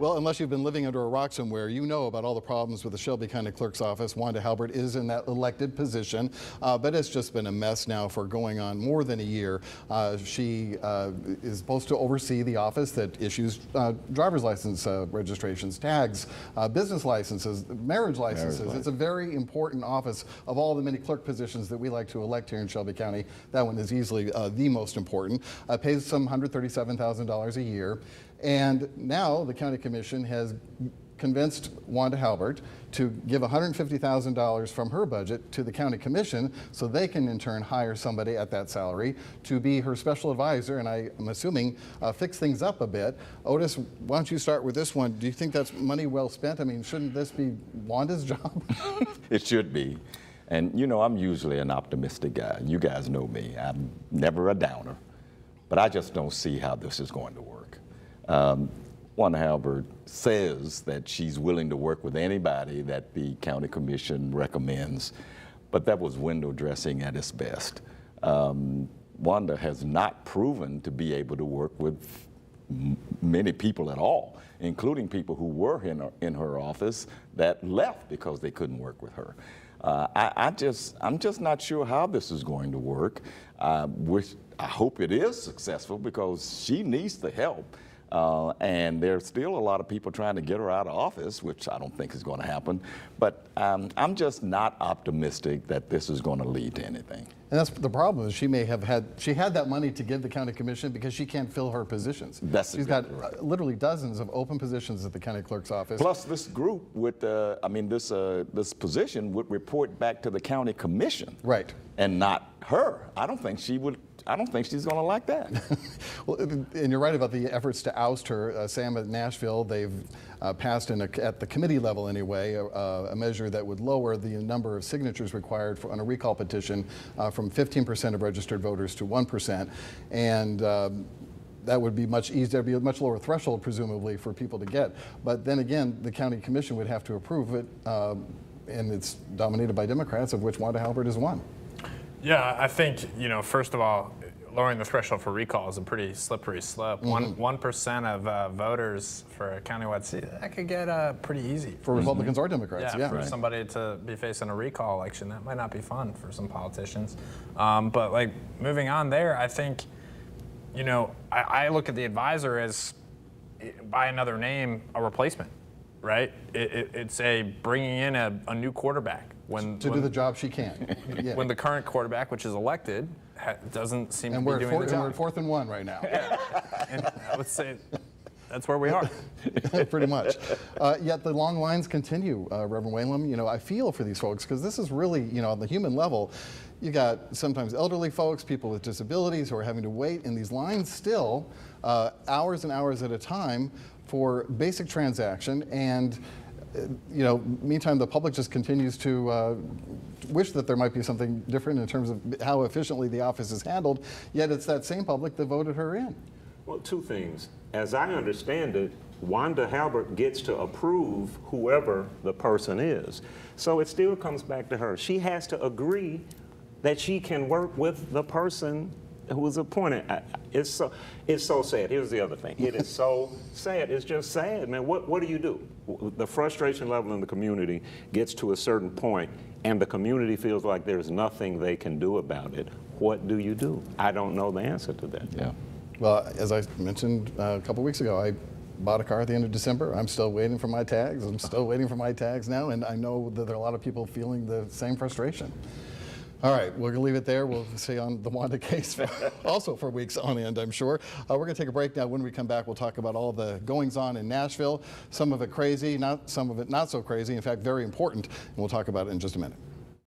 Well, unless you've been living under a rock somewhere, you know about all the problems with the Shelby County Clerk's office. Wanda Halbert is in that elected position, but it's just been a mess now for going on more than a year. She is supposed to oversee the office that issues driver's license registrations, tags, business licenses, marriage licenses. It's a very important office of all the many clerk positions that we like to elect here in Shelby County. That one is easily the most important. Pays some $137,000 a year. And now the County Commission has convinced Wanda Halbert to give $150,000 from her budget to the County Commission so they can in turn hire somebody at that salary to be her special advisor, and I'm assuming fix things up a bit. Otis, why don't you start with this one? Do you think that's money well spent? I mean, shouldn't this be Wanda's job? It should be. And you know, I'm usually an optimistic guy. You guys know me. I'm never a downer. But I just don't see how this is going to work. Wanda Halbert says that she's willing to work with anybody that the County Commission recommends, but that was window dressing at its best. Wanda has not proven to be able to work with many people at all, including people who were in her office that left because they couldn't work with her. I'm just not sure how this is going to work. I hope it is successful because she needs the help. And there's still a lot of people trying to get her out of office, which I don't think is going to happen. But I'm just not optimistic that this is going to lead to anything. And that's the problem. Is she had that money to give the County Commission because she can't fill her positions. She's got literally dozens of open positions at the County Clerk's office. Plus, this group would, this position would report back to the County Commission, right? And not her. I don't think she would. I don't think she's going to like that. Well, and you're right about the efforts to oust her. Sam, at Nashville, they've passed at the committee level anyway, a measure that would lower the number of signatures required on a recall petition from 15% of registered voters to 1%. And that would be much easier. There'd be a much lower threshold, presumably, for people to get. But then again, the County Commission would have to approve it, and it's dominated by Democrats, of which Wanda Halbert is one. Yeah, I think, first of all, lowering the threshold for recall is a pretty slippery slope. 1% of voters for a countywide seat, that could get pretty easy. For Republicans or Democrats, yeah. For somebody to be facing a recall election, that might not be fun for some politicians. But like moving on there, I think, I look at the advisor as, by another name, a replacement, right? It's a bringing in a new quarterback. To do the job she can. Yeah. When the current quarterback, which is elected, doesn't seem to be doing the job. And we're at 4th and 1 right now. Yeah. And I would say that's where we are. Pretty much. Yet the long lines continue, Reverend Whalum. I feel for these folks because this is really, on the human level, you got sometimes elderly folks, people with disabilities who are having to wait in these lines still hours and hours at a time for basic transaction. And meantime, the public just continues to wish that there might be something different in terms of how efficiently the office is handled, yet it's that same public that voted her in. Well, two things. As I understand it, Wanda Halbert gets to approve whoever the person is. So it still comes back to her. She has to agree that she can work with the person who was appointed. It's so sad. Here's the other thing. It is so sad. It's just sad, man. What do you do? The frustration level in the community gets to a certain point, and the community feels like there's nothing they can do about it. What do you do? I don't know the answer to that. Yeah. Well, as I mentioned a couple weeks ago, I bought a car at the end of December. I'm still waiting for my tags. I'm still waiting for my tags now, and I know that there are a lot of people feeling the same frustration. All right, we're going to leave it there. We'll stay on the Wanda case also for weeks on end, I'm sure. We're going to take a break now. When we come back, we'll talk about all the goings-on in Nashville. Some of it crazy, some of it not so crazy, in fact, very important, and we'll talk about it in just a minute.